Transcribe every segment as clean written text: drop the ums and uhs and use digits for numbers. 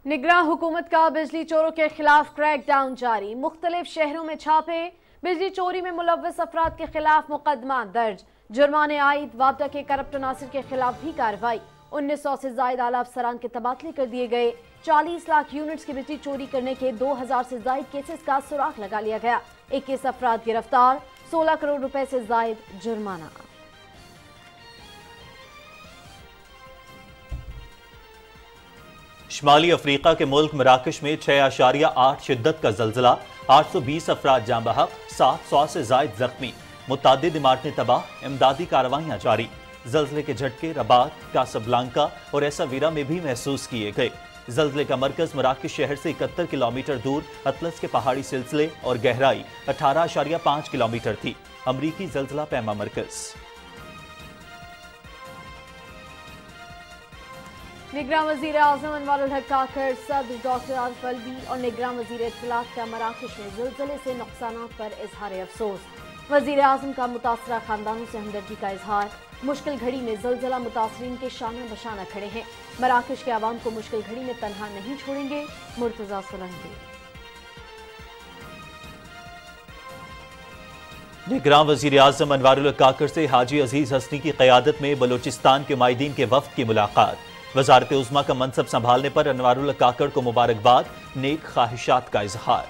निगरां हुकूमत का बिजली चोरों के खिलाफ क्रैक डाउन जारी। मुख्तलिफ शहरों में छापे, बिजली चोरी में मुलव्वस अफराद के खिलाफ मुकदमा दर्ज। जुर्माने आयद, वापडा के करप्ट अनासिर के खिलाफ भी कार्रवाई। 1900 से जायद आला अफसरान के तबादले कर दिए गए। 40 लाख यूनिट्स की बिजली चोरी करने के 2000 से जायद केसेस का सुराग लगा लिया गया। 21 अफराद गिरफ्तार, 16 करोड़ रुपए से जायद जुर्माना। शुमाली अफ्रीका के मुल्क मराकश में 6.8 शिद्दत का जल्जला, 820 अफराद जाँ बहक, 700 से जायद जख्मी, मुतादिद इमारतें तबाह, इमदादी कार्रवाइयाँ जारी। जल्जले के झटके रबात, कासाब्लांका और एसावीरा में भी महसूस किए गए। जल्जले का मरकज मराकश शहर से 71 किलोमीटर दूर अतलस के पहाड़ी सिलसिले और गहराई 18.5 किलोमीटर थी। अमरीकी जल्जला पैमा मरकज। निगरां वजीर आजम अनवारुल हक काकर, सदर डॉक्टर आरिफ अलवी और निगरां वजीर इत्तलात का मराकश में ज़िलज़ले से नुकसानात पर इजहार अफसोस। वजीर आजम का मुतासरा खानदानों से हमदर्दी का इजहार। मुश्किल घड़ी में ज़िलज़ला मुतासरीन के शाना बशाना खड़े हैं। मराकश के आवाम को मुश्किल घड़ी में तनहा नहीं छोड़ेंगे, मुर्तज़ा सोलंकी। निगरां वजीर आजम अनवारुल हक काकर से हाजी अजीज हसनी की क़यादत में बलोचिस्तान के माहिदीन के वफ्द की मुलाकात। वज़ारत उज़्मा का मनसब संभालने पर अनवारुल हक काकर को मुबारकबाद, नेक ख्वाहिशात का इजहार।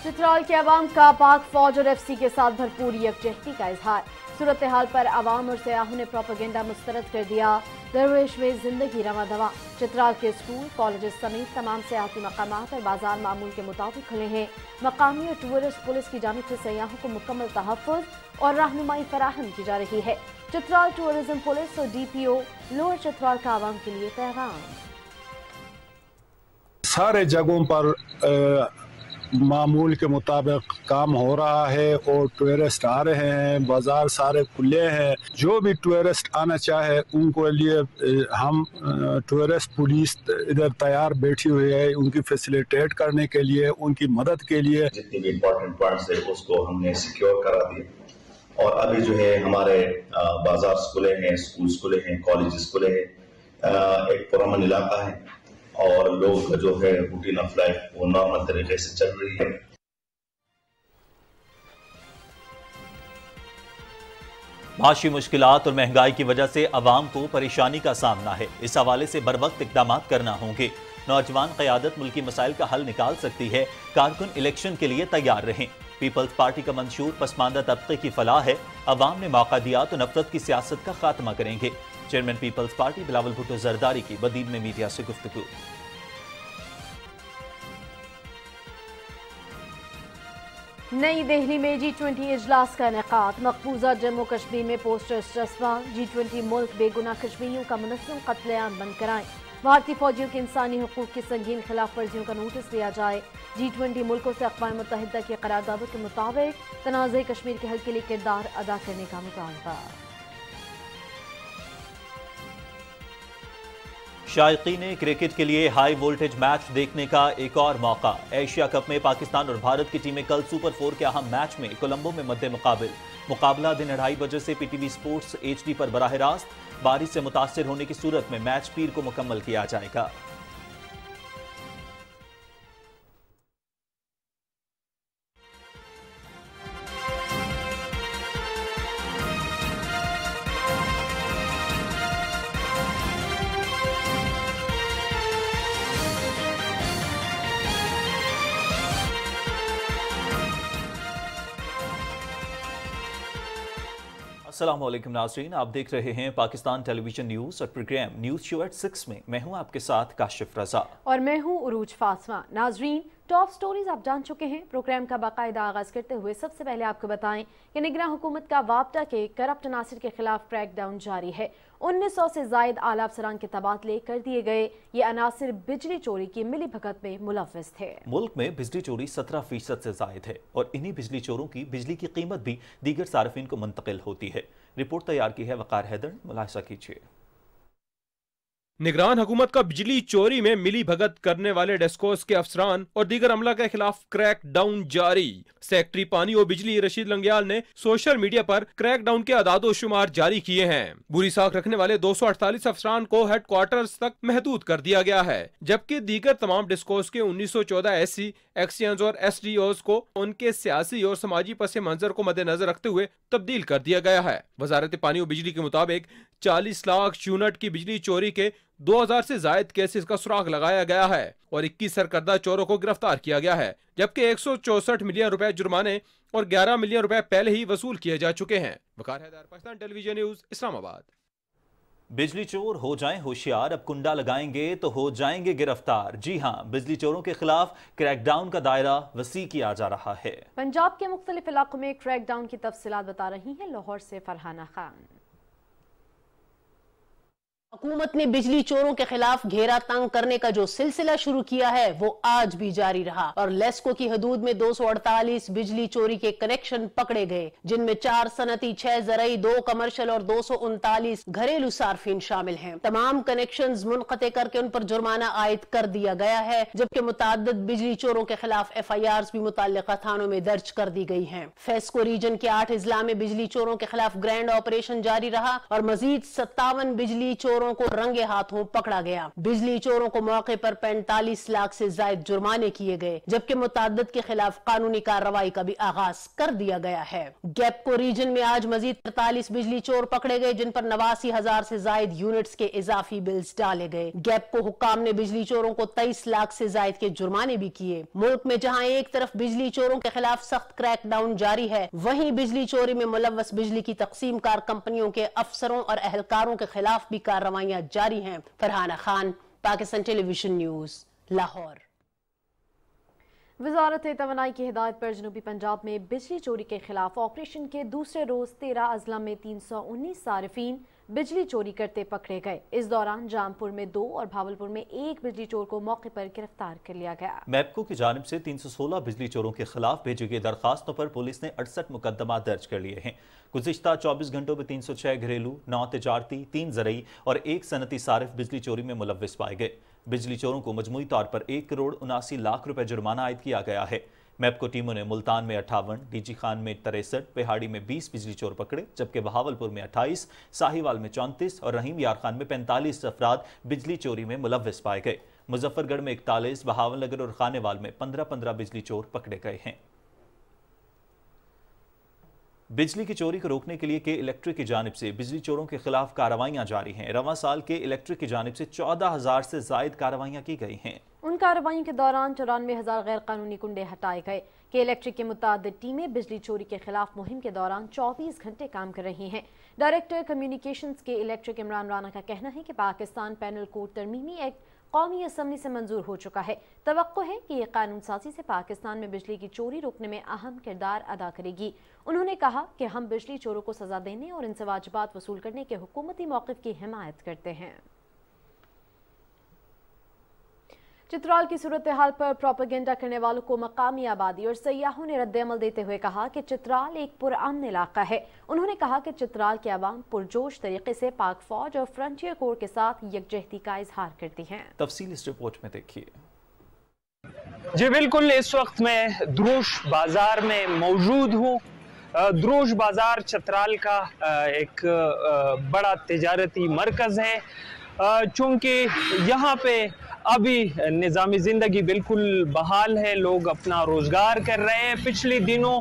चित्राल के अवाम का पाक फौज और FC के साथ भरपूर यकजहती का इजहार। सूरत हाल पर अवाम और सयाहों ने प्रोपेगेंडा मुस्तरद कर दिया। दरवेश में जिंदगी रवा दवा। चित्राल के स्कूल, कॉलेज समेत तमाम सियाती मकामात और बाजार मामूल के मुताबिक खुले हैं। मकामी और टूरिस्ट पुलिस की जानिब से सयाहों को मुकम्मल तहफ़्फ़ुज़ और रहनुमाई फराहम की जा रही है। चित्राल टूरिज्म पुलिस और DPO लोअर चित्राल का आवाम के लिए पैगाम। सारे जगहों पर मामूल के मुताबिक काम हो रहा है और टूरिस्ट आ रहे हैं, बाजार सारे खुले हैं। जो भी टूरिस्ट आना चाहे उनको लिए हम टूरिस्ट पुलिस इधर तैयार बैठी हुई है, उनकी फैसिलिटेट करने के लिए, उनकी मदद के लिए। जितनी भी इम्पोर्टेंट पॉइंट्स है उसको हमने सिक्योर करा दिया और अभी जो है हमारे बाजार खुले हैं, स्कूल खुले हैं, कॉलेज खुले हैं, एक पुरअमन इलाका है और लोग जो है रूटीन ऑफ लाइफ वो नॉर्मल तरीके से चल रही है। माशी मुश्किलात और महंगाई की वजह से अवाम को परेशानी का सामना है। इस हवाले से बर वक्त इकदाम करना होंगे। नौजवान क़यादत मुल्की मसाइल का हल निकाल सकती है। कारकुन इलेक्शन के लिए तैयार रहें। पीपल्स पार्टी का मंशूर पसमानदा तबके की फलाह है। अवाम ने मौका दिया तो नफरत की सियासत का खात्मा करेंगे। चेयरमैन पीपल्स पार्टी बिलावल भुट्टो जरदारी की बदीन में मीडिया से गुफ्तगू। नई दिल्ली में G20 इजलास का इनेकाद। मकबूजा जम्मू कश्मीर में पोस्टर्स चस्पा। G20 मुल्क बेगुनाह कश्मीरियों का मुनज़्ज़म कत्लेआम बंद कराएं। भारतीय फौजियों की इंसानी हुकूक की संगीन खिलाफ वर्जियों का नोटिस लिया जाए। G20 मुल्कों से अक़वाम मुत्तहिदा की करारदादों के मुताबिक तनाज़े कश्मीर के हल के लिए किरदार अदा करने का मुतालबा। शायकीन ने क्रिकेट के लिए हाई वोल्टेज मैच देखने का एक और मौका। एशिया कप में पाकिस्तान और भारत की टीमें कल सुपर 4 के अहम मैच में कोलंबो में मद्दे मुकाबिल। मुकाबला दिन 2:30 बजे से PTV स्पोर्ट्स HD पर बराह रास्त। बारिश से मुतासिर होने की सूरत में मैच पीर को मुकम्मल किया जाएगा। अस्सलाम वालेकुम नाज़रीन, आप देख रहे हैं पाकिस्तान टेलीविजन न्यूज़ और प्रोग्राम न्यूज़ शो एट 6 में मैं हूं आपके साथ काशिफ रजा और मैं हूं उरूज फातिमा। नाज़रीन, टॉप स्टोरीज आप जान चुके हैं। प्रोग्राम का बाकायदा आगाज करते हुए सबसे पहले आपको बताएं कि निगरां हुकूमत का वापडा के करप्ट अनासिर के खिलाफ क्रैकडाउन जारी है। 1900 से जायद आला अफसरान के तबादले कर दिए गए। ये अनासिर बिजली चोरी की मिली भगत में मुलव्वस थे। मुल्क में बिजली चोरी 17% से जायद है और इन्हीं बिजली चोरों की बिजली की कीमत भी दीगर सार्फिन को मुंतकिल होती है। रिपोर्ट तैयार की है वकार हैदर, मुलाहिजा कीजिए। निगरान हुकूमत का बिजली चोरी में मिली भगत करने वाले डेस्कोस के अफसरान और दीगर अमला के खिलाफ क्रैक डाउन जारी। सेक्रेटरी पानी और बिजली रशीद लंगियाल ने सोशल मीडिया पर क्रैक डाउन के अदादो शुमार जारी किए हैं। बुरी साख रखने वाले 248 अफसरान को हेडक्वार्टर्स तक महदूद कर दिया गया है, जबकि दीगर तमाम डिस्कोस के 1914 एससी, एक्सियंस और एसडीओज को उनके सियासी और समाजी पस मंजर को मद्देनजर रखते हुए तब्दील कर दिया गया है। वजारत पानी और बिजली के मुताबिक 40 लाख यूनिट की बिजली चोरी के 2000 से जायद केसेस का सुराग लगाया गया है और 21 सरकर्दा चोरों को गिरफ्तार किया गया है, जबकि 164 मिलियन रुपए जुर्माने और 11 मिलियन रुपए पहले ही वसूल किए जा चुके हैं। वकार हैदर, पाकिस्तान टेलीविजन न्यूज, इस्लामाबाद। बिजली चोर हो जाएं होशियार, अब कुंडा लगाएंगे तो हो जाएंगे गिरफ्तार। जी हां, बिजली चोरों के खिलाफ क्रैकडाउन का दायरा वसी किया जा रहा है। पंजाब के मुख्तलिफ इलाकों में क्रैकडाउन की तफसीलात बता रही हैं लाहौर से फरहाना खान। हुकूमत ने बिजली चोरों के खिलाफ घेरा तंग करने का जो सिलसिला शुरू किया है वो आज भी जारी रहा और लेस्को की हदूद में 248 बिजली चोरी के कनेक्शन पकड़े गए, जिनमें 4 सनती, 6 ज़रई, 2 कमर्शियल और 239 घरेलू सार्फिन शामिल हैं। तमाम कनेक्शंस मुनक़ते करके उन पर जुर्माना आयद कर दिया गया है, जबकि मुताद्दिद बिजली चोरों के खिलाफ FIRs भी मुतल्लिक़ा थानों में दर्ज कर दी गई हैं। फेस्को रीजन के 8 अजला में बिजली चोरों के खिलाफ ग्रैंड ऑपरेशन जारी रहा और मजीद 57 बिजली चोरों को रंगे हाथों पकड़ा गया। बिजली चोरों को मौके पर 45 लाख से ज्यादा जुर्माने किए गए, जबकि मुताद्दिद के खिलाफ कानूनी कार्रवाई का भी आगाज कर दिया गया है। गैपको रीजन में आज मजीद 43 बिजली चोर पकड़े गए, जिन पर 89,000 से ज्यादा यूनिट्स के इजाफी बिल्स डाले गए। गैपको हुक्काम ने बिजली चोरों को 23 लाख से ज्यादा के जुर्माने भी किए। मुल्क में जहां एक तरफ बिजली चोरों के खिलाफ सख्त क्रैकडाउन जारी है, वहीं बिजली चोरी में मुलव्वस बिजली की तकसीम कार कंपनियों के अफसरों और अहलकारों के खिलाफ भी कार्रवाइयां जारी हैं। Farhana Khan, Pakistan television news, Lahore. वजारत तवानाई की हिदायत पर जनूबी पंजाब में बिजली चोरी के खिलाफ ऑपरेशन के दूसरे रोज 13 अजला में 319 सारिफीन बिजली चोरी करते पकड़े गए। इस दौरान जामपुर में 2 और भावलपुर में 1 बिजली चोर को मौके पर गिरफ्तार कर लिया गया। मैपको की जानिब से 316 बिजली चोरों के खिलाफ भेजी गई दरखास्तों पर पुलिस ने 68 मुकदमा दर्ज कर लिए हैं। गुज़िश्ता 24 घंटों में 306 घरेलू, 9 तिजारती, 3 ज़रई और 1 सनती सारिफ बिजली चोरी में मुलव्विस पाए गए। बिजली चोरों को मजमूई तौर पर 1 करोड़ 79 लाख रुपए जुर्माना आयद किया गया है। मैपको टीमों ने मुल्तान में 58, डीजी खान में 63, पेहाड़ी में 20 बिजली चोर पकड़े, जबकि बहावलपुर में 28, साहिवाल में 34 और रहीम यार खान में 45 अफराद बिजली चोरी में मुलव्विस पाए गए। मुजफ्फरगढ़ में 41, बहावलनगर और खानेवाल में 15-15 बिजली चोर पकड़े गए हैं। बिजली की चोरी को रोकने के लिए के इलेक्ट्रिक की जानिब से बिजली चोरों के खिलाफ कार्रवाइयां जारी हैं। रवां साल के इलेक्ट्रिक की जानिब से 14,000 से जायद कार्रवाइयां की गई हैं। उन कार्रवाइयों के दौरान 94,000 गैर कानूनी कुंडे हटाए गए। के इलेक्ट्रिक की मुतादिद टीमें बिजली चोरी के खिलाफ मुहिम के दौरान 24 घंटे काम कर रही हैं। डायरेक्टर कम्युनिकेशंस के इलेक्ट्रिक इमरान राना का कहना है कि पाकिस्तान पैनल कोड तरमीमी एक्ट कौमी असम्बली से मंजूर हो चुका है। तवक्को है कि ये कानून साजी से पाकिस्तान में बिजली की चोरी रोकने में अहम किरदार अदा करेगी। उन्होंने कहा कि हम बिजली चोरों को सजा देने और इनसे वाजिबात वसूल करने के हुकूमती मौक़िफ़ की हिमायत करते हैं। चित्राल की सूरत हाल पर प्रोपेगेंडा करने वालों को मकामी आबादी और सयाहों ने रद्द-ए-अमल देते हुए कहा कि चित्राल एक पुरअमन इलाका है। उन्होंने कहा कि चित्राल के अवाम पुरजोश तरीके से पाक फौज और फ्रंटियर कोर के साथ यकजहती का इजहार करती हैं। तफसील इस रिपोर्ट में देखिए। जी बिल्कुल, इस वक्त मैं द्रोश बाजार में मौजूद हूँ। द्रोश बाजार चित्राल का एक बड़ा तिजारती मरकज़ है, चूँकि यहाँ पे अभी निज़ामी ज़िंदगी बिल्कुल बहाल है, लोग अपना रोज़गार कर रहे हैं। पिछले दिनों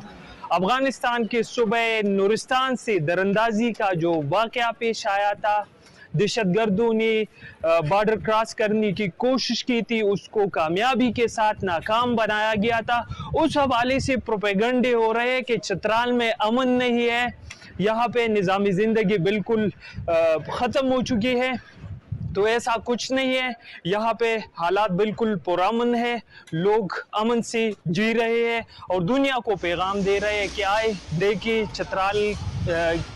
अफ़गानिस्तान के सूबे नूरिस्तान से दरअंदाजी का जो वाक़या पेश आया था, दहशतगर्दों ने बॉर्डर क्रॉस करने की कोशिश की थी, उसको कामयाबी के साथ नाकाम बनाया गया था। उस हवाले से प्रोपेगेंडे हो रहे हैं कि चित्राल में अमन नहीं है, यहाँ पे निज़ामी ज़िंदगी बिल्कुल ख़त्म हो चुकी है। तो ऐसा कुछ नहीं है, यहाँ पे हालात बिल्कुल पुरअमन है, लोग अमन से जी रहे हैं और दुनिया को पैगाम दे रहे हैं कि आए देखिए चित्राल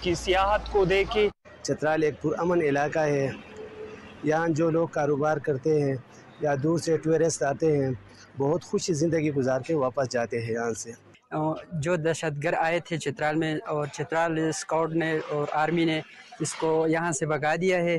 की सियाहत को देखिए। चित्राल एक पुरअमन इलाका है, यहाँ जो लोग कारोबार करते हैं या दूर से टूरिस्ट आते हैं, बहुत खुशी ज़िंदगी गुजार के वापस जाते हैं यहाँ से। जो दहशतगर्द आए थे चित्राल में और चित्राल स्काउट ने और आर्मी ने इसको यहाँ से भगा दिया है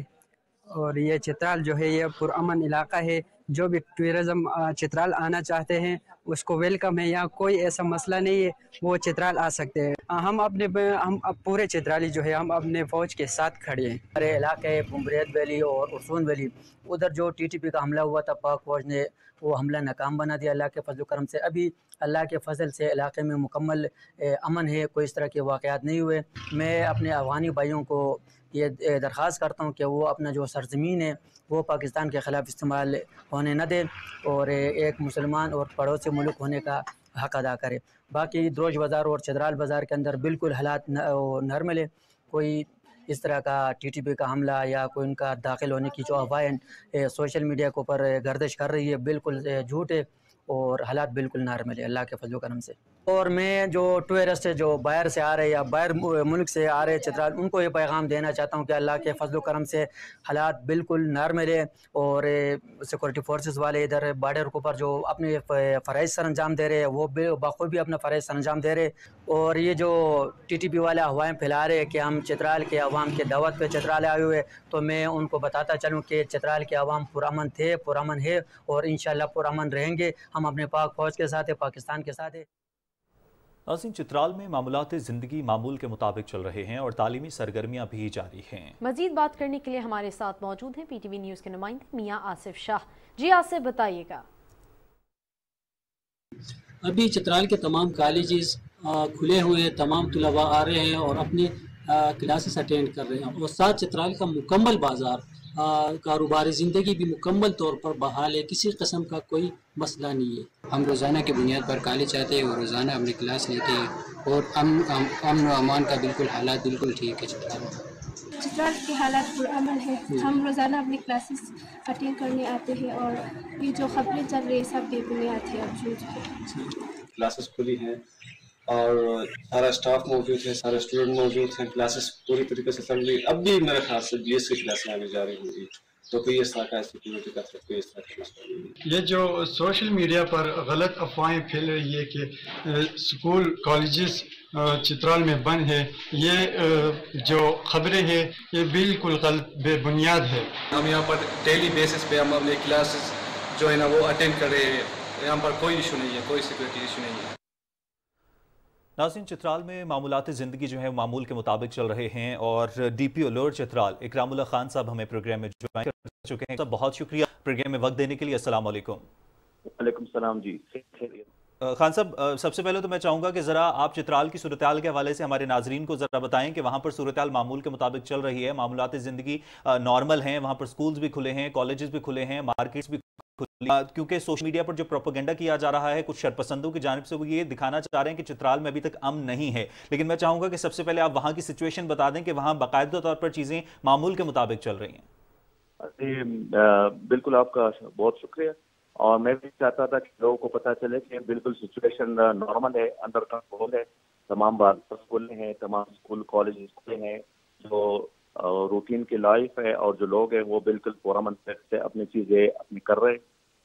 और ये चित्राल जो है ये पुरअमन इलाका है। जो भी टूरिज़्म चित्राल आना चाहते हैं उसको वेलकम है। यहाँ कोई ऐसा मसला नहीं है, वो चित्राल आ सकते हैं। हम अब पूरे चित्राली जो है हम अपने फ़ौज के साथ खड़े हैं। हमारे इलाके बुम्बरेत वैली और उसून वैली, उधर जो TTP का हमला हुआ था, पाक फ़ौज ने वो हमला नाकाम बना दिया अल्लाह के फजल करम से। अभी अल्लाह के फजल से इलाके में मुकम्मल अमन है, कोई इस तरह के वाक़यात नहीं हुए। मैं अपने अफ़गानी भाइयों को ये दरख्वास्त करता हूँ कि वो अपना जो सरज़मीन है वो पाकिस्तान के ख़िलाफ़ इस्तेमाल होने न दें और एक मुसलमान और पड़ोसी मुल्क होने का हक़ अदा करे। बाकी द्रोश बाज़ार और चित्राल बाज़ार के अंदर बिल्कुल हालात नॉर्मल है। कोई इस तरह का TTP का हमला या कोई उनका दाखिल होने की जो अफवाहें सोशल मीडिया के ऊपर गर्दिश कर रही है बिल्कुल झूठ है और हालात बिल्कुल नॉर्मल है अल्लाह के फजल करम से। और मैं जो टूरिस्ट जो बाहर से आ रहे या बाहर मुल्क से आ रहे चित्राल, उनको ये पैगाम देना चाहता हूँ कि अल्लाह के फजल करम से हालात बिल्कुल नॉर्मल है और सिक्योरिटी फोर्सेस वाले इधर बॉर्डर के ऊपर जो अपने फ़राइज़ सर अंजाम दे रहे हैं वो बखूबी अपना फ़राइज़ सर अंजाम दे रहे हैं। और ये जो TTP वाले अफवाहें फैला रहे हैं कि हम चित्राल के अवाम के दावत पे चित्राल आए हुए, तो मैं उनको बताता चलूँ कि चित्राल के अवाम पुरअमन थे, पुरअमन है और इंशाल्लाह पुरअमन रहेंगे। हम अपने पाक फ़ौज के साथ है, पाकिस्तान के साथ है। नाज़रीन, चित्राल में मामूलात ज़िंदगी मामूल के मुताबिक चल रहे हैं और तालीमी सरगर्मियाँ भी जारी हैं। मजीद बात करने के लिए हमारे साथ मौजूद हैं PTV न्यूज़ के नुमाइंदे मियाँ आसिफ शाह। जी आसिफ, बताइएगा। अभी चित्राल के तमाम कॉलेजेस खुले हुए हैं, तमाम तुलबा आ रहे हैं और अपनी क्लासेस अटेंड कर रहे हैं और साथ चित्राल का मुकम्मल बाज़ार कारोबारी ज़िंदगी भी मुकम्मल तौर पर बहाल है, किसी किस्म का कोई मसला नहीं है। हम रोज़ाना की बुनियाद पर कॉलेज आते हैं और रोज़ाना अपनी क्लास लेते हैं और अमन व अमान का बिल्कुल हालात बिल्कुल ठीक है। चित्राल के हालात पुरअमन है। हम रोज़ाना अपनी क्लासेस अटेंड करने आते हैं और ये जो खबरें चल रही है सब बेबुनियाद है और झूठ है। क्लासेस खुली हैं और सारा स्टाफ मौजूद है, सारे स्टूडेंट मौजूद हैं, क्लासेस पूरी तरीके से चल रही है। अब भी मेरे ख्याल से BS की क्लासें आगे जा रही होंगी, तो कोई इस तरह का सिक्योरिटी का कोई इस तरह का मसला नहीं है। ये जो सोशल मीडिया पर गलत अफवाहें फैल रही है कि स्कूल कॉलेजेस चित्राल में बंद है, ये जो खबरें हैं ये बिल्कुल गलत बेबुनियाद है। हम यहाँ पर डेली बेसिस पे हम अपने क्लासेस जो है ना वो अटेंड कर रहे हैं, यहाँ पर कोई इशू नहीं है, कोई सिक्योरिटी इशू नहीं है। नाज़रीन, चित्राल में मामूलात ज़िंदगी जो है मामूल के मुताबिक चल रहे हैं और DPO लोअर चित्राल इकरामुल्लाह खान साहब हमें प्रोग्राम में ज्वाइन कर चुके हैं। सब बहुत शुक्रिया प्रोग्राम में वक्त देने के लिए। अस्सलाम वालेकुम। वालेकुम सलाम जी। खान साहब, सबसे पहले तो मैं चाहूँगा कि ज़रा आप चित्राल की सूरत हाल के हवाले से हमारे नाजरीन को ज़रा बताएं कि वहाँ पर सूरत हाल मामूल के मुताबिक चल रही है, मामूलात ज़िंदगी नॉर्मल हैं, वहाँ पर स्कूल्स भी खुले हैं, कॉलेजेस भी खुले हैं, मार्केट्स भी खुली, क्योंकि सोशल मीडिया पर जो प्रोपेगेंडा किया जा रहा है कुछ शरपसंदों की जानिब से, वो ये दिखाना चाह रहे हैं कि चित्राल में अभी तक अमन नहीं है। लेकिन मैं चाहूँगा कि सबसे पहले आप वहाँ की सिचुएशन बता दें कि वहाँ बाकायदा तौर पर चीज़ें मामूल के मुताबिक चल रही हैं। बिल्कुल, आपका बहुत शुक्रिया। और मैं भी चाहता था कि लोगों को पता चले कि बिल्कुल सिचुएशन नॉर्मल है, अंडर कंट्रोल है। तमाम बात स्कूल हैं, तमाम स्कूल कॉलेज स्कूल हैं, जो रूटीन की लाइफ है और जो लोग हैं वो बिल्कुल पुरअमन से अपनी चीज़ें अपनी कर रहे हैं।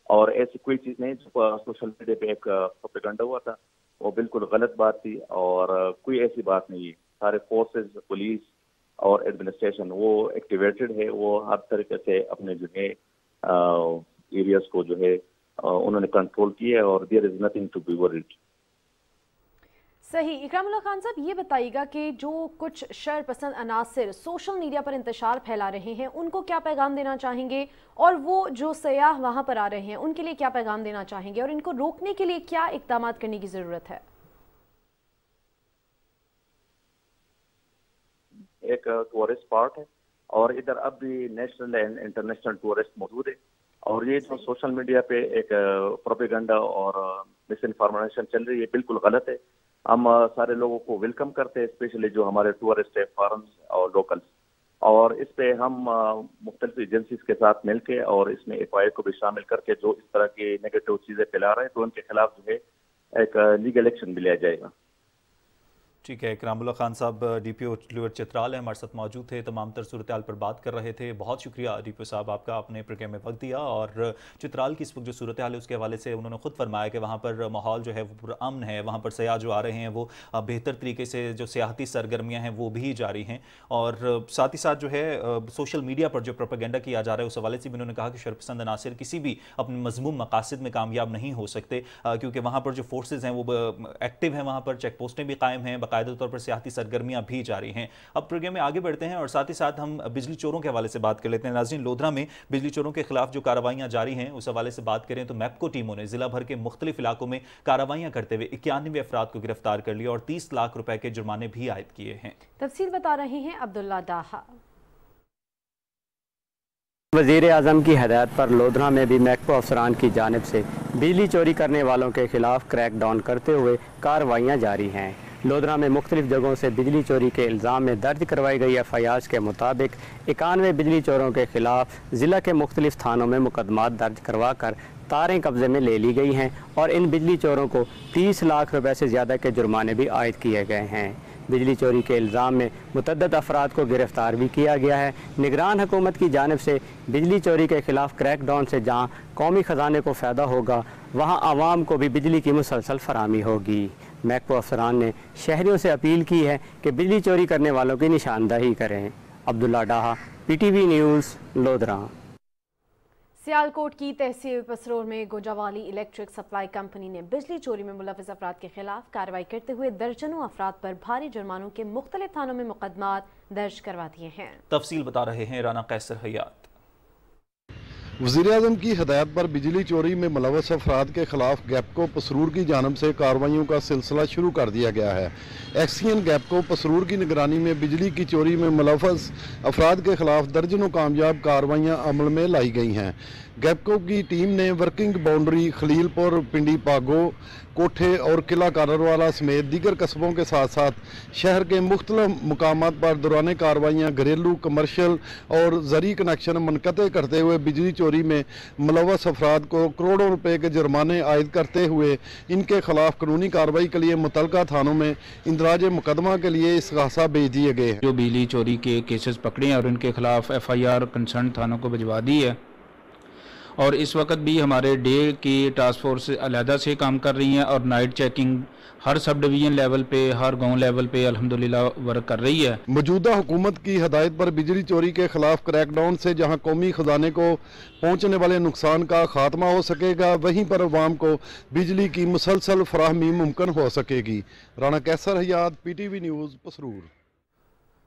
और ऐसी कोई चीज़ नहीं जो सोशल मीडिया पे एक प्रोपेगेंडा हुआ था, वो बिल्कुल गलत बात थी और कोई ऐसी बात नहीं है। सारे फोर्सेस, पुलिस और एडमिनिस्ट्रेशन वो एक्टिवेटेड है, वो हर तरीके से अपने जो है एरियाज को जो है उन्होंने कंट्रोल किया है और there is nothing to be worried. सही। इकरामुल्लाह खान साहब, ये बताइएगा कि जो कुछ शर पसंद अनासिर सोशल मीडिया पर इंतशार फैला रहे हैं उनको क्या पैगाम देना चाहेंगे, और वो जो सयाह वहां पर आ रहे हैं उनके लिए क्या पैगाम देना चाहेंगे, और इनको रोकने के लिए क्या इक़दाम करने की जरूरत है? एक टूरिस्ट स्पॉट है और इधर अब भी नेशनल एंड इंटरनेशनल टूरिस्ट मौजूद है। और ये जो सोशल मीडिया पे एक प्रोपेगेंडा और मिस इन्फॉर्मेशन चल रही है बिल्कुल गलत है। हम सारे लोगों को वेलकम करते हैं, स्पेशली जो हमारे टूरिस्ट है, फॉरेनर्स और लोकल्स। और इस पे हम मुख्तलिफ एजेंसीज के साथ मिलके और इसमें FIA को भी शामिल करके जो इस तरह की नेगेटिव चीज़ें फैला रहे हैं तो उनके खिलाफ जो है एक लीगल एक्शन भी लिया जाएगा। ٹھیک ہے، اکرام اللہ خان صاحب DPO چترال ہیں، ہمارے ساتھ موجود تھے، تمام تر صورتحال پر بات کر رہے تھے. بہت شکریہ DPO صاحب آپ کا، اپنے پروگرام میں وقت دیا. اور چترال کی اس وقت جو صورتحال ہے اس کے حوالے سے انہوں نے خود فرمایا کہ وہاں پر ماحول جو ہے وہ پرامن ہے، وہاں پر سیاح جو آ رہے ہیں وہ بہتر طریقے سے جو سیاحتی سرگرمیاں ہیں وہ بھی جاری ہیں. اور ساتھ ہی ساتھ جو ہے سوشل میڈیا پر جو پروپیگنڈا کیا جا رہا ہے اس حوالے سے بھی انہوں نے کہا کہ شرپسند عناصر کسی بھی اپنے مذموم مقاصد میں کامیاب نہیں ہو سکتے، کیونکہ وہاں پر جو فورسز ہیں وہ ایکٹیو ہیں، وہاں پر چیک پوسٹیں بھی قائم ہیں، باقاعدہ طور پر سیاحتی سرگرمیاں بھی جاری ہیں. اب پروگرام میں آگے بڑھتے ہیں اور ساتھ ہی ساتھ ہم بجلی چوروں کے حوالے سے بات کر لیتے ہیں. ناظرین، لودھرا میں بجلی چوروں کے خلاف جو کارروائیاں جاری ہیں اس حوالے سے بات کریں تو میپکو ٹیموں نے ضلع بھر کے مختلف علاقوں میں کارروائیاں کرتے ہوئے 91 افراد کو گرفتار کر لیا اور 30 لاکھ روپے کے جرمانے بھی عائد کیے ہیں. تفصیل بتا رہے ہیں عبداللہ ڈاہا. وزیر اعظم کی ہدایت پر لودھرا میں بھی میپکو افسران کی جانب سے بجلی چوری کرنے والوں کے خلاف کریک ڈاؤن کرتے ہوئے کارروائیاں جاری ہیں. لودھرا میں مختلف جگہوں سے بجلی چوری کے الزام میں درج کروائی گئی FIR کے مطابق 91 بجلی چوروں کے خلاف ضلع کے مختلف تھانوں میں مقدمات درج کروا کر تاریں قبضے میں لے لی گئی ہیں اور ان بجلی چوروں کو 30 لاکھ روپے سے زیادہ کے جرمانے بھی عائد کیے گئے ہیں. بجلی چوری کے الزام میں متعدد افراد کو گرفتار بھی کیا گیا ہے. نگران حکومت کی جانب سے بجلی چوری کے خلاف کریک ڈاؤن سے جہاں قومی خزانے کو فائدہ ہوگا وہاں عوام کو بھی بجلی کی مسلسل فراہمی ہوگی. میپکو افسران نے شہریوں سے اپیل کی ہے کہ بجلی چوری کرنے والوں کی نشاندہی کریں. عبداللہ ڈاہا، PTV نیوز، لودھرا. سیالکوٹ کی تحصیل پسرور میں گوجاوالی الیکٹرک سپلائی کمپنی نے بجلی چوری میں ملوث افراد کے خلاف کارروائی کرتے ہوئے درجنوں افراد پر بھاری جرمانوں کے مختلف تھانوں میں مقدمات درج کروا دیے ہیں. تفصیل بتا رہے ہیں رانا قیصر حیات. وزیر اعظم کی ہدایت پر بجلی چوری میں ملوث افراد کے خلاف گیپکو پسرور کی جانب سے کارروائیوں کا سلسلہ شروع کر دیا گیا ہے. ایکسین گیپکو پسرور کی نگرانی میں بجلی کی چوری میں ملوث افراد کے خلاف درجنوں کامیاب کارروائیاں عمل میں لائی گئی ہیں. گیپکو کی ٹیم نے ورکنگ باؤنڈری، خلیل پور، پنڈی پاگو، کوٹھے اور قلعہ کارروالا سمیت دیگر قصبوں کے ساتھ ساتھ شہر کے مختلف مقامات پر دوران کارروائیاں گھریلو، کمرشل اور زرعی کنیکشن منقطع کرتے ہوئے بجلی چوری میں ملوث افراد کو کروڑوں روپے کے جرمانے عائد کرتے ہوئے ان کے خلاف قانونی کارروائی کے لیے متعلقہ تھانوں میں اندراج مقدمہ کے لیے استغاثہ بھیج دیے گئے ہیں. جو بجلی چوری کے کیسز پکڑے ہیں اور ان کے خلاف FIR کنسرن تھانوں کو بھجوا دی ہے اور اس وقت بھی ہمارے ڈے کی ٹاسک فورس علیحدہ سے کام کر رہی ہیں اور نائٹ چیکنگ ہر سب ڈویژن لیول پہ، ہر گاؤں لیول پہ الحمدللہ ورک کر رہی ہے. موجودہ حکومت کی ہدایت پر بجلی چوری کے خلاف کریک ڈاؤن سے جہاں قومی خزانے کو پہنچنے والے نقصان کا خاتمہ ہو سکے گا وہیں پر عوام کو بجلی کی مسلسل فراہمی ممکن ہو سکے گی. رانا قیصر حیات، PTV نیوز، پسرور.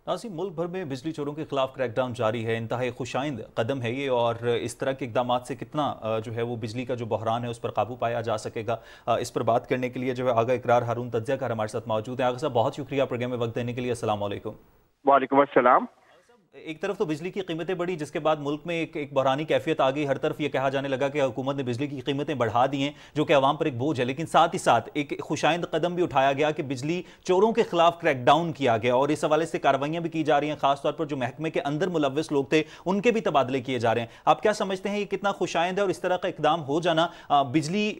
ناظرین، ملک بھر میں بجلی چوروں کے خلاف کریک ڈاؤن جاری ہے. انتہائی خوشائند قدم ہے یہ، اور اس طرح کے اقدامات سے کتنا جو ہے وہ بجلی کا جو بحران ہے اس پر قابو پایا جا سکے گا، اس پر بات کرنے کے لیے جو ہے آغا اقرار ہارون تجزیہ کار ہمارے ساتھ موجود ہیں. آغا صاحب، بہت شکریہ پروگرام میں وقت دینے کے لیے. السلام علیکم. وعلیکم السلام. ایک طرف تو بجلی کی قیمتیں بڑھی جس کے بعد ملک میں ایک بحرانی کیفیت آ گئی. ہر طرف یہ کہا جانے لگا کہ حکومت نے بجلی کی قیمتیں بڑھا دی ہیں جو کہ عوام پر ایک بوجھ ہے، لیکن ساتھ ہی ساتھ ایک خوشائند قدم بھی اٹھایا گیا کہ بجلی چوروں کے خلاف کریک ڈاؤن کیا گیا اور اس حوالے سے کارروائیاں بھی کی جا رہی ہیں. خاص طور پر جو محکمے کے اندر ملوث لوگ تھے ان کے بھی تبادلے کیے جا رہے ہیں. آپ کیا سمجھتے ہیں یہ کتنا خوشائند ہے اور اس طرح کا اقدام ہو جانا بجلی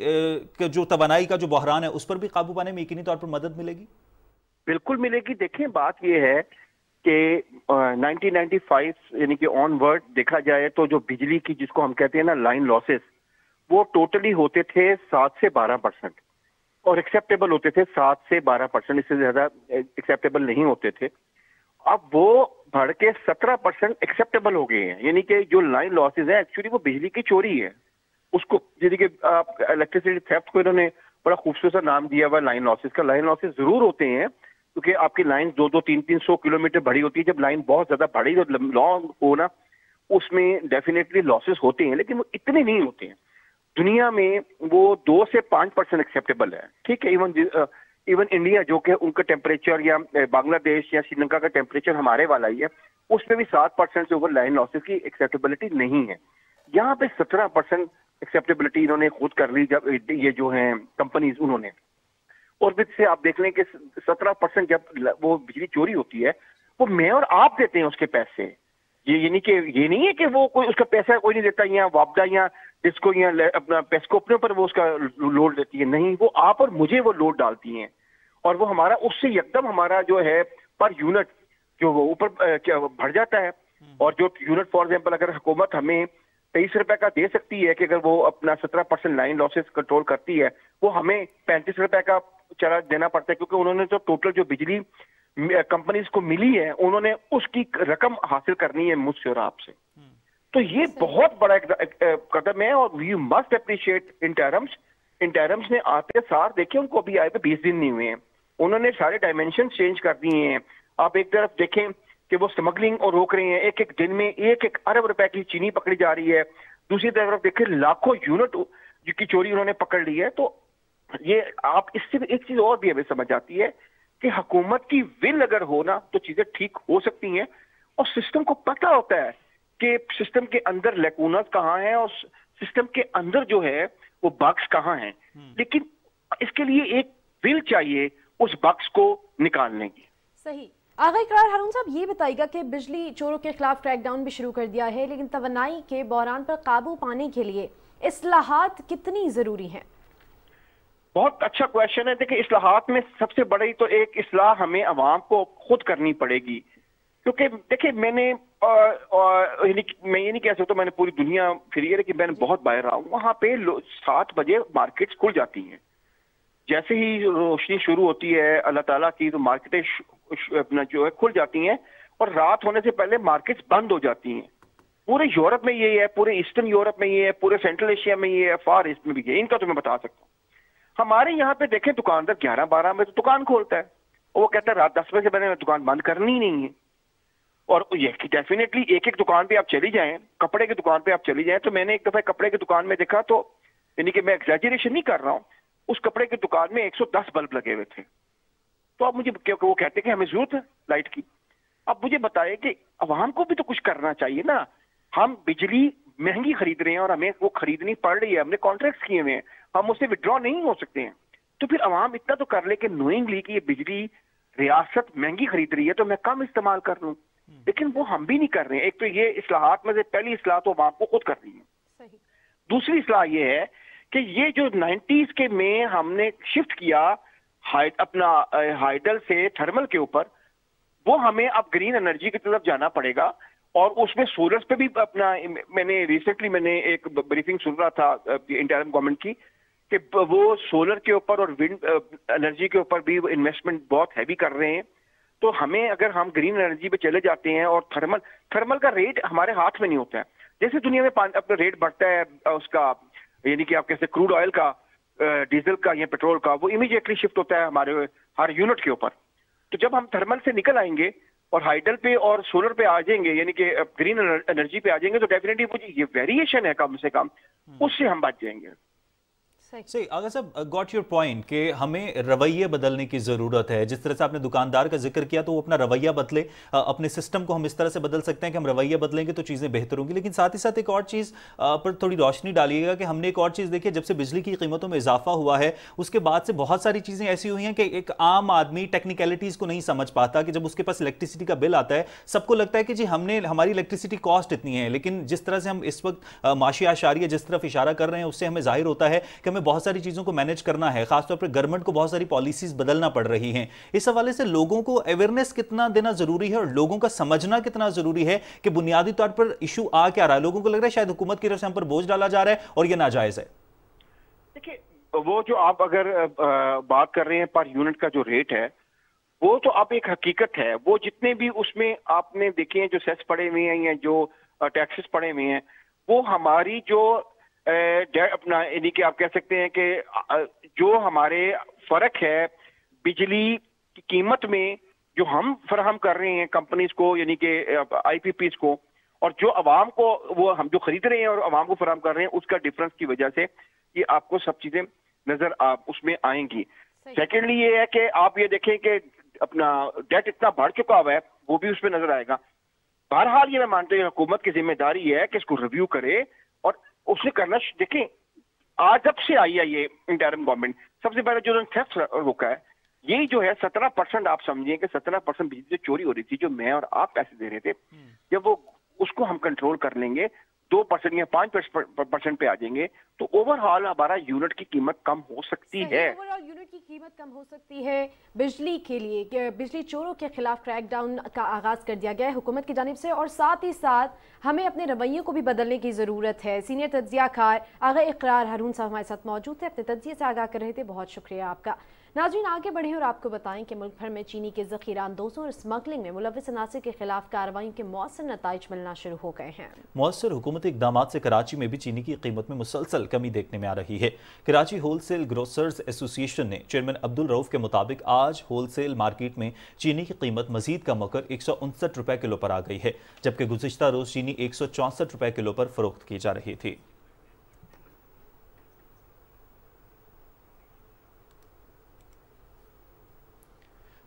جو توانائی کا جو بحران ہے اس پر بھی قابو پانے میں یقینی طور پر مدد ملے گی؟ بالکل ملے گی. دیکھیں، بات یہ ہے کہ 1995 یعنی کہ آن ورڈ دیکھا جائے تو جو بجلی کی جس کو ہم کہتے ہیں نا لائن لاسز، وہ ٹوٹلی ہوتے تھے 7 سے 12% اور ایکسیپٹیبل ہوتے تھے 7 سے 12%، اس سے زیادہ ایکسیپٹیبل نہیں ہوتے تھے. اب وہ بڑھ کے 17% ایکسیپٹیبل ہو گئے ہیں. یعنی کہ جو لائن لاسز ہیں ایکچولی وہ بجلی کی چوری ہے. اس کو یعنی کہ الیکٹریسٹی تھیفٹ کو انہوں نے بڑا خوبصورت نام دیا ہوا لائن لاسز کا. لائن لاسز ضرور ہوتے ہیں کیونکہ آپ کی لائن 200-300 کلومیٹر بڑی ہوتی ہے. جب لائن بہت زیادہ بڑی اور لانگ ہو نا اس میں ڈیفینیٹلی لاسز ہوتے ہیں، لیکن وہ اتنے نہیں ہوتے ہیں. دنیا میں وہ 2 سے 5% ایکسیپٹیبل ہے. ٹھیک ہے، ایون انڈیا جو کہ ان کا ٹیمپریچر یا بنگلہ دیش یا سری لنکا کا ٹیمپریچر ہمارے والا ہی ہے، اس میں بھی 7% سے اوپر لائن لاسز کی ایکسیپٹیبلٹی نہیں ہے. یہاں پہ 17% ایکسیپٹیبلٹی انہوں نے خود کر لی جب یہ جو ہیں کمپنیز انہوں نے. اور پھر سے آپ دیکھ لیں کہ 17% جب وہ بجلی چوری ہوتی ہے وہ میں اور آپ دیتے ہیں اس کے پیسے. یعنی کہ یہ نہیں ہے کہ وہ کوئی اس کا پیسہ کوئی نہیں دیتا، یا وابدہ یا ڈسکو یا اپنا پیسکو اپنے پر وہ اس کا لوڈ دیتی ہے. نہیں، وہ آپ اور مجھے وہ لوڈ ڈالتی ہیں. और वो हमारा उससे एकदम हमारा जो है पर यूनिट जो वो ऊपर बढ़ जाता है। और जो यूनिट फॉर एग्जाम्पल अगर हुकूमत हमें 23 रुपए का दे सकती है कि अगर वो अपना 17% लाइन लॉसेस कंट्रोल करती है, वो हमें 35 रुपए का चला देना पड़ता है, क्योंकि उन्होंने जो टोटल जो बिजली कंपनीज को मिली है उन्होंने उसकी रकम हासिल करनी है मुझसे और आपसे। तो ये बहुत बड़ा कदम है और वी मस्ट अप्रिशिएट इंटरम्स ने आते सार देखिए उनको अभी आए पे 20 दिन नहीं हुए हैं, उन्होंने सारे डायमेंशन चेंज कर दिए हैं। आप एक तरफ देखें कि वो स्मगलिंग और रोक रहे हैं, एक एक दिन में 1-1 अरब रुपए की चीनी पकड़ी जा रही है, दूसरी तरफ देखें लाखों यूनिट की चोरी उन्होंने पकड़ ली है। तो ये आप इससे एक चीज और भी हमें समझ आती है कि हुकूमत की विल अगर हो ना तो चीजें ठीक हो सकती हैं, और सिस्टम को पता होता है कि सिस्टम के अंदर लैकूनस कहाँ हैं और सिस्टम के अंदर जो है वो बग्स कहाँ हैं, लेकिन इसके लिए एक विल चाहिए उस बग्स को निकालने की। सही। आगा इकरार हारून साहब, ये बताइएगा कि बिजली चोरों के खिलाफ क्रैकडाउन भी शुरू कर दिया है, लेकिन तवन्नाई के बहरान पर काबू पाने के लिए इस्लाहात कितनी जरूरी हैं? बहुत अच्छा क्वेश्चन है। देखिए, इस्लाहात में सबसे बड़ी तो एक इस्लाह हमें अवाम को खुद करनी पड़ेगी, क्योंकि देखिए मैं ये नहीं कह सकता मैंने पूरी दुनिया फिरी है, लेकिन मैंने बहुत बाहर रहा हूँ। वहाँ पे 7 बजे मार्केट्स खुल जाती हैं, जैसे ही रोशनी शुरू होती है अल्लाह ताला की तो मार्केटें अपना जो है खुल जाती हैं, और रात होने से पहले मार्केट्स बंद हो जाती हैं। पूरे यूरोप में ये है, पूरे ईस्टर्न यूरोप में ये है, पूरे सेंट्रल एशिया में ये है, फार ईस्ट में भी है, इनका तो मैं बता सकता हूँ। हमारे यहाँ पे देखें दुकानदार 11-12 में तो दुकान खोलता है, वो कहता है रात 10 बजे से मैंने दुकान बंद करनी ही नहीं है। और ये डेफिनेटली एक दुकान पे आप चली जाएं, कपड़े की दुकान पे आप चली जाएं, तो मैंने एक दफा कपड़े की दुकान में देखा, तो यानी कि मैं एग्जैजरेशन नहीं कर रहा हूँ, उस कपड़े की दुकान में 110 बल्ब लगे हुए थे। तो अब मुझे वो कहते कि हमें जरूरत है लाइट की। अब मुझे बताए कि अवाम को भी तो कुछ करना चाहिए ना। हम बिजली महंगी खरीद रहे हैं और हमें वो खरीदनी पड़ रही है, हमने कॉन्ट्रैक्ट किए हुए हैं, हम उससे विड्रॉ नहीं हो सकते हैं। तो फिर अवाम इतना तो कर ले कि नोइंगली कि ये बिजली रियासत महंगी खरीद रही है तो मैं कम इस्तेमाल कर लूँ, लेकिन वो हम भी नहीं कर रहे हैं। एक तो ये इस्लाहात में से पहली इस्लाह तो अवाम को खुद करनी है। दूसरी इस्लाह ये है कि ये जो 90s के में हमने शिफ्ट किया अपना हाइडल से थर्मल के ऊपर, वो हमें अब ग्रीन एनर्जी की तरफ जाना पड़ेगा। और उसमें सोलर्स पे भी अपना मैंने रिसेंटली एक ब्रीफिंग सुन रहा था इंटरिम गवर्नमेंट की कि वो सोलर के ऊपर और विंड एनर्जी के ऊपर भी इन्वेस्टमेंट बहुत हैवी कर रहे हैं। तो हमें अगर हम ग्रीन एनर्जी पे चले जाते हैं और थर्मल का रेट हमारे हाथ में नहीं होता है, जैसे दुनिया में अपना रेट बढ़ता है उसका, यानी कि आप कैसे क्रूड ऑयल का, डीजल का या पेट्रोल का, वो इमीडिएटली शिफ्ट होता है हमारे हर यूनिट के ऊपर। तो जब हम थर्मल से निकल आएंगे और हाइडल पे और सोलर पे आ जाएंगे, यानी कि ग्रीन एनर्जी पे आ जाएंगे, तो डेफिनेटली वो ये वेरिएशन है कम से कम, उससे हम बच जाएंगे। सही। अगर साहब गॉट योर पॉइंट कि हमें रवैये बदलने की ज़रूरत है। जिस तरह से आपने दुकानदार का जिक्र किया तो वो अपना रवैया बदले, अपने सिस्टम को हम इस तरह से बदल सकते हैं कि हम रवैया बदलेंगे तो चीज़ें बेहतर होंगी। लेकिन साथ ही साथ एक और चीज़ पर थोड़ी रोशनी डालिएगा कि हमने एक और चीज़ देखी, जब से बिजली की कीमतों में इजाफा हुआ है उसके बाद से बहुत सारी चीज़ें ऐसी हुई हैं कि एक आम आदमी टेक्निकलिटीज़ को नहीं समझ पाता कि जब उसके पास इलेक्ट्रिसिटी का बिल आता है सबको लगता है कि जी हमारी इलेक्ट्रिसिटी कॉस्ट इतनी है, लेकिन जिस तरह से हम इस वक्त माशी आशारिया जिस तरफ इशारा कर रहे हैं उससे हमें जाहिर होता है कि हमें बहुत सारी चीज़ों को मैनेज करना है। खासतौर पर गवर्नमेंट को बहुत सारी पॉलिसीज बदलना पड़ रही हैं। इस हवाले से लोगों को अवेयरनेस कितना देना जरूरी है और लोगों का समझना कितना जरूरी है कि बुनियादी तौर पर इशू आ क्या रहा है। लोगों को लग रहा है शायद हुकूमत की तरफ से हम पर बोझ डाला जा रहा है और यह नाजायज है। देखिए, वो जो आप अगर बात कर रहे हैं पर यूनिट का जो रेट है, वो तो अब एक हकीकत है। वो जितने भी उसमें आपने देखे हैं जो सेस पड़े हुए हैं या जो टैक्सेस पड़े हुए हैं, वो हमारी जो अपना यानी कि आप कह सकते हैं कि जो हमारे फर्क है बिजली की कीमत में जो हम फराहम कर रहे हैं कंपनीज को, यानी कि आईपीपीज को, और जो अवाम को वो हम जो खरीद रहे हैं और अवाम को फराहम कर रहे हैं, उसका डिफरेंस की वजह से ये आपको सब चीजें नजर उसमें आएंगी। सेकेंडली ये है कि आप ये देखें कि अपना डेट इतना बढ़ चुका हुआ है, वो भी उसमें नजर आएगा। बहरहाल ये मैं मानता हूँ हुकूमत की जिम्मेदारी है कि इसको रिव्यू करे और उसने करना। देखें, आज जब से आई है ये इंटरिम गवर्नमेंट, सबसे पहले जो थेफ्ट रोका है, यही जो है 17% आप समझिए कि 17% बिजली चोरी हो रही थी जो मैं और आप पैसे दे रहे थे, जब वो उसको हम कंट्रोल कर लेंगे 2% या 5% पे आ जाएंगे तो ओवरऑल हमारा यूनिट की कीमत कम हो सकती है। ओवरऑल यूनिट की कीमत कम हो सकती है। बिजली के लिए बिजली चोरों के खिलाफ क्रैकडाउन का आगाज कर दिया गया है हुकूमत की जानिब से, और साथ ही साथ हमें अपने रवैये को भी बदलने की ज़रूरत है। सीनियर तज्जियाकार आगा इकरार हारून साहब हमारे साथ मौजूद थे, अपने तज्जिये से आगाह कर रहे थे। बहुत शुक्रिया आपका। नाज़रीन, आगे बढ़ें और आपको बताएं कि मुल्क भर में चीनी के ज़ख़ीरा अंदोज़ों और स्मगलिंग में मुलव्विस अनासर के खिलाफ कार्रवाई के मौसर नताइज मिलना शुरू हो गए हैं। मौसर हुकूमती इक़दाम से कराची में भी चीनी की कीमत में मुसलसल कमी देखने में आ रही है। कराची होलसेल ग्रोसर्स एसोसिएशन ने चेयरमैन अब्दुल रऊफ के मुताबिक आज होलसेल मार्केट में चीनी की कीमत मजीद कम होकर 159 रुपए किलो पर आ गई है, जबकि गुज़िश्ता रोज चीनी 164 रुपए किलो पर फरोख्त की जा रही थी।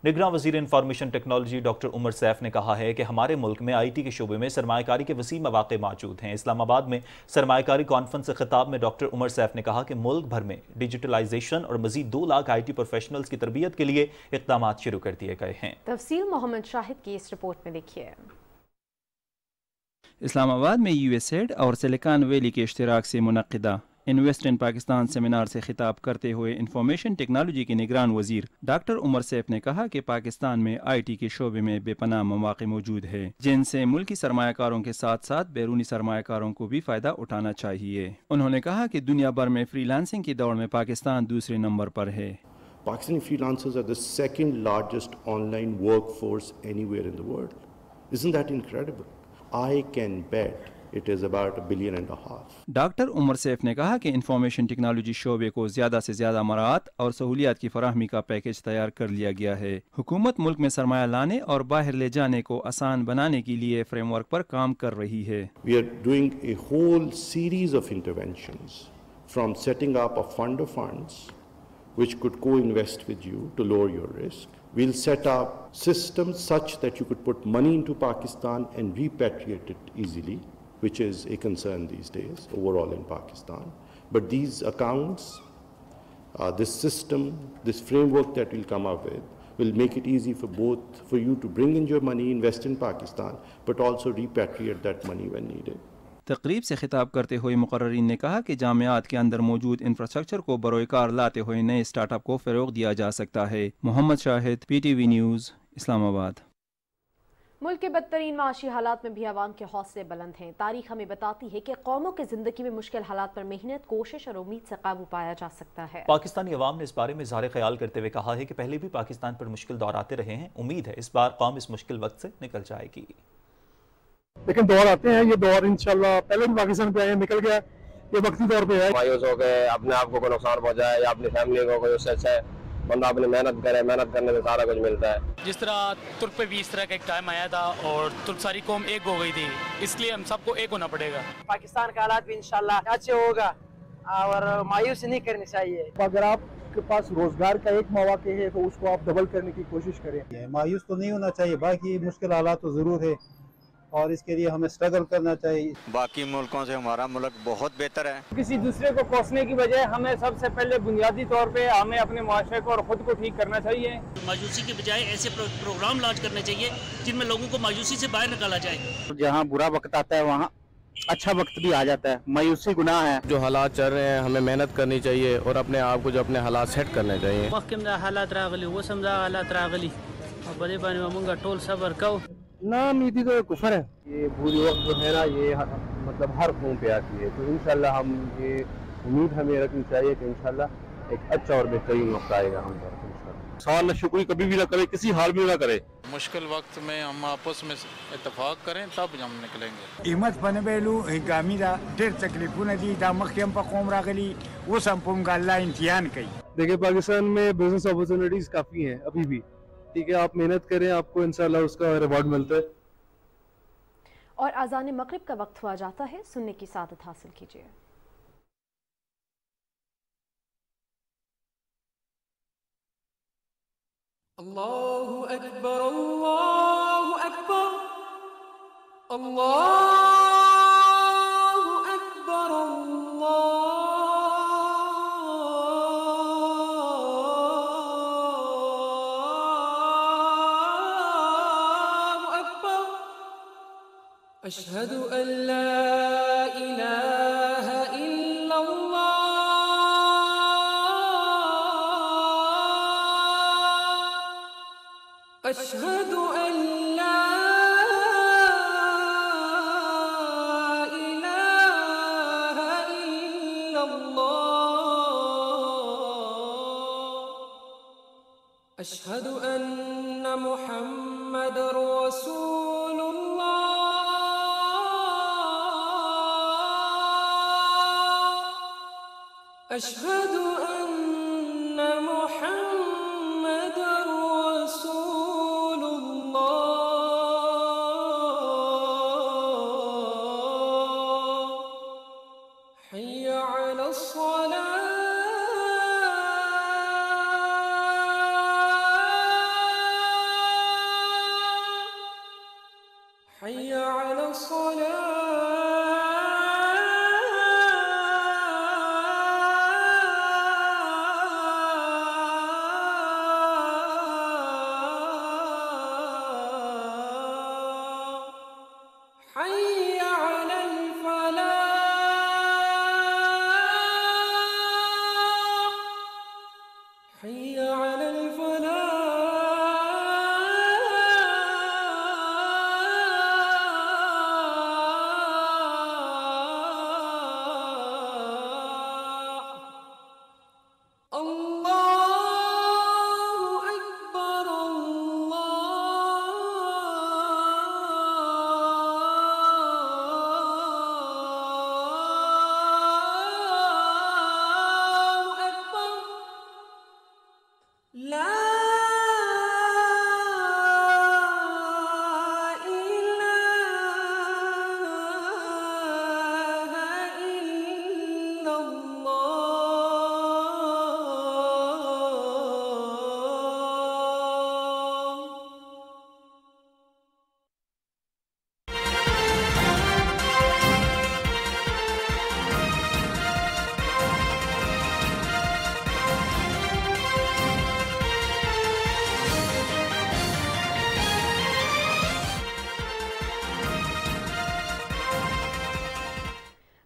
निगरान वज़ीर information technology doctor Umar Saif ने कहा है कि हमारे मुल्क में IT के शोबे में सरमायाकारी के वसी मौक़े मौजूद हैं। इस्लामाबाद में सरमायाकारी कॉन्फ्रेंस से खिताब में डॉक्टर उमर सैफ ने कहा कि मुल्क भर में डिजिटलाइजेशन और मजीद 2 लाख IT प्रोफेशनल्स की तरबियत के लिए इक़दाम शुरू कर दिए गए हैं। तफसील मोहम्मद शाहिद की इस रिपोर्ट में देखिए। इस्लामाबाद में USAID और सिलिकॉन वैली के इश्तिराक से मुनक़िदा इन्वेस्ट इन पाकिस्तान सेमिनार से खिताब करते हुए इंफॉर्मेशन टेक्नोलॉजी के निगरान वजीर डॉक्टर उमर सैफ ने कहा कि पाकिस्तान में IT के शोबे में बेपनाह मौक़े मौजूद है, जिनसे मुल्की सरमायाकारों के साथ साथ बैरूनी सरमायाकारों को भी फ़ायदा उठाना चाहिए। उन्होंने कहा कि दुनिया भर में फ्रीलांसिंग की दौड़ में पाकिस्तान दूसरे नंबर पर है। Pakistani freelancers are the second largest online workforce anywhere in the world. Isn't that incredible? I can bet it is about $1.5 billion. Doctor Umar Saif ने कहा कि इंफॉर्मेशन टेक्नोलॉजी शोबे को ज़्यादा से ज़्यादा मराहत और सहूलियात की फराहमी का पैकेज तैयार कर लिया गया है। हुकूमत मुल्क में सरमाया लाने और बाहर ले जाने को आसान बनाने के लिए फ्रेमवर्क पर काम कर रही है। We are doing a whole series of interventions, from setting up a fund of funds which could co-invest with you to lower your risk. We'll set up systems such that you could put money into Pakistan and repatriate it easily, which is a concern these days overall in Pakistan. But these accounts, this system, this framework that we'll come up with will make it easy for you to bring in your money, invest in Pakistan, but also repatriate that money when needed. तकरीब से खिताब करते हुए मुकर्रिरीन ने कहा कि जामियात के अंदर मौजूद इंफ्रास्ट्रक्चर को बरोकार लाते हुए नए स्टार्टअप को फ़रोग़ दिया जा सकता है। Mohammad Shahid, PTV news, Islamabad. मुल्क के बदतरीन माशी हालात में भी आवाम के हौसले बुलंद हैं। तारीख हमें बताती है कि कौमों की जिंदगी में मुश्किल हालात पर मेहनत, कोशिश और उम्मीद से काबू पाया जा सकता है। पाकिस्तानी अवाम ने इस बारे में इज़हार ख्याल करते हुए कहा है कि पहले भी पाकिस्तान पर मुश्किल दौर आते रहे हैं। उम्मीद है इस बार कौम इस मुश्किल वक्त से निकल जाएगी। लेकिन दौर आते हैं, ये दौर इंशाल्लाह पहले भी पाकिस्तान पे आए, निकल गया, ये वक्ती तौर पे है। मायूस हो गए, अपने आप को कोई नुकसान पहुंचाए या अपनी फैमिली को कोई, उससे अच्छा है बंदा अपनी मेहनत करे, मेहनत करने से सारा कुछ मिलता है। जिस तरह तुर्क पे भी इस तरह का एक टाइम आया था और तुर्क सारी कौम एक हो गई थी, इसलिए हम सबको एक होना पड़ेगा। पाकिस्तान का हालात भी इंशाल्लाह अच्छे होगा और मायूस नहीं करनी चाहिए। अगर आपके पास रोजगार का एक मौका है तो उसको आप डबल करने की कोशिश करें। मायूस तो नहीं होना चाहिए, बाकी मुश्किल हालात तो जरूर है और इसके लिए हमें स्ट्रगल करना चाहिए। बाकी मुल्कों से हमारा मुल्क बहुत बेहतर है। किसी दूसरे को कोसने की बजाय हमें सबसे पहले बुनियादी तौर पे हमें अपने माशरे को और खुद को ठीक करना चाहिए। मायूसी की बजाय ऐसे प्रोग्राम लॉन्च करने चाहिए जिनमें लोगों को मायूसी से बाहर निकाला जाए। जहाँ बुरा वक्त आता है वहाँ अच्छा वक्त भी आ जाता है। मायूसी गुनाह है। जो हालात चल रहे हैं हमें मेहनत करनी चाहिए और अपने आप को जो अपने हालात सेट करने चाहिए। हालात रागली वो समझा हालात रागली और बड़े बने मंगा टोल सबर कहो ना नीति तो कुफर है। ये बुरी वक्त जो है ना, ये मतलब हर कौम पे आती है, तो इंशाल्लाह हम ये उम्मीद हमें रखनी चाहिए कि इंशाल्लाह एक अच्छा और बेहतरीन वक्त आएगा हम पर। इंशाल्लाह नाशुक्री कभी भी ना करे, किसी हाल में ना करे। मुश्किल वक्त में हम आपस में इत्तेफाक करें तब हम निकलेंगे। हिम्मत पनबेलू गामी दा ढेर तकलीफों दी दा मखियम पर कौम रागली वो संपूर्ण का अल्लाह इम्तिहान कई। देखिए पाकिस्तान में बिजनेस अपॉर्चुनिटीज काफी हैं अभी भी, ठीक है, आप मेहनत करें, आपको इंशाल्लाह उसका रिवॉर्ड मिलता है। और अज़ान मगरिब का वक्त हुआ जाता है, सुनने की सादत हासिल कीजिए। अल्लाहु अकबर, अल्लाहु अकबर, अल्लाहु अकबर, अशहदु अन ला إله إلا الله أشهد أن لا إله إلا الله أشهد أن محمد رسول الله أشهد أن محمد رسول الله حي على الصلاة حي على الصلاة حي على الفلاح حي على الفلاح الله أكبر الله أكبر لا إله إلا الله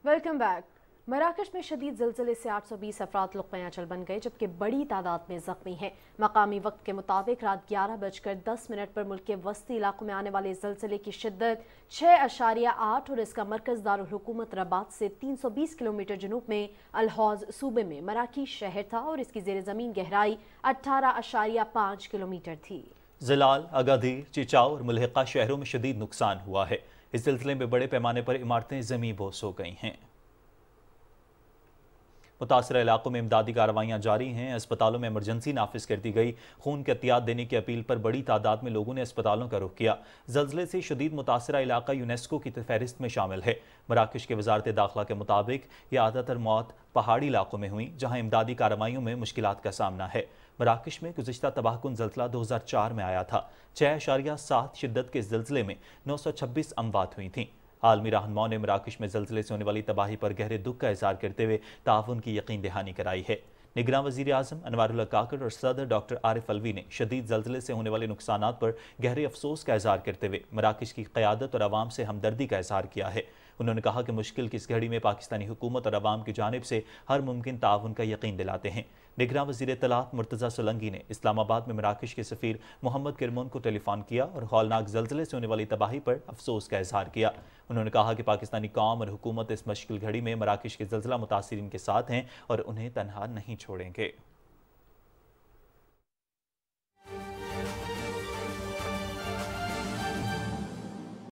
वेलकम बैक। मराकश में शदीद ज़लज़ले से 820 अफराद लुक़्मा चल बन गए, जबकि बड़ी तादाद में ज़ख्मी हैं। मकामी वक्त के मुताबिक रात 11:10 पर मुल्क के वस्ती इलाकों में आने वाले ज़लज़ले की शिद्दत 6.8 और इसका मरकज़ दारुल हुकूमत रबात से 320 किलोमीटर जनूब में अलहौज़ सूबे में मराकी शहर था और इसकी ज़ेर ज़मीन गहराई 18.5 किलोमीटर थी। जिलाल, अगाधीर, चिचाव और मुल्हिका शहरों में शदीद नुकसान हुआ है। इस सिलसिले में बड़े पैमाने पर इमारतें ज़मीं बोस हो गई हैं। मुतासरा इलाकों में इमदादी कार्रवाइयाँ जारी हैं। अस्पतालों में इमरजेंसी नाफिज कर दी गई। खून की एहतियात देने की अपील पर बड़ी तादाद में लोगों ने अस्पतालों का रुख किया। ज़लज़ले से शदीद मुतासरा इलाका यूनेस्को की फहरिस्त में शामिल है। मराकश के वजारत दाखिला के मुताबिक ज़्यादातर मौत पहाड़ी इलाकों में हुई, जहाँ इमदादी कार्रवाइयों में मुश्किलात का सामना है। मराकश में गुज़िश्ता तबाहकुन ज़लज़ला 2004 में आया था। 6.7 शिद्दत के ज़लज़ले में 926 अमवात हुई थीं। आलमी रहनुमाओं ने मराकश में ज़लज़ले से होने वाली तबाही पर गहरे दुख का इज़हार करते हुए ताउन की यकीन दहानी कराई है। निगरान वज़ीर आज़म अनवारुल्लाह काकड़ और सदर डॉक्टर आरिफ अलवी ने शदीद ज़लज़ले से होने वाले नुकसानात पर गहरे अफसोस का इज़हार करते हुए मराकश की क़यादत और आवाम से हमदर्दी का इज़हार किया है। उन्होंने कहा कि मुश्किल की इस घड़ी में पाकिस्तानी हुकूमत और आवाम की जानिब से हर मुमकिन ताउन का यकीन दिलाते हैं। निगरान वज़ीर इत्तलात मुर्तज़ा सोलंकी ने इस्लामाबाद में मराकश के सफ़ीर मोहम्मद किरमोन को टेलीफोन किया और हौलनाक ज़लज़ले से होने वाली तबाही पर अफसोस का इज़हार किया। उन्होंने कहा कि पाकिस्तानी कौम और हुकूमत इस मुश्किल घड़ी में मराकश के ज़लज़ला मुतासिरीन के साथ हैं और उन्हें तन्हा नहीं छोड़ेंगे।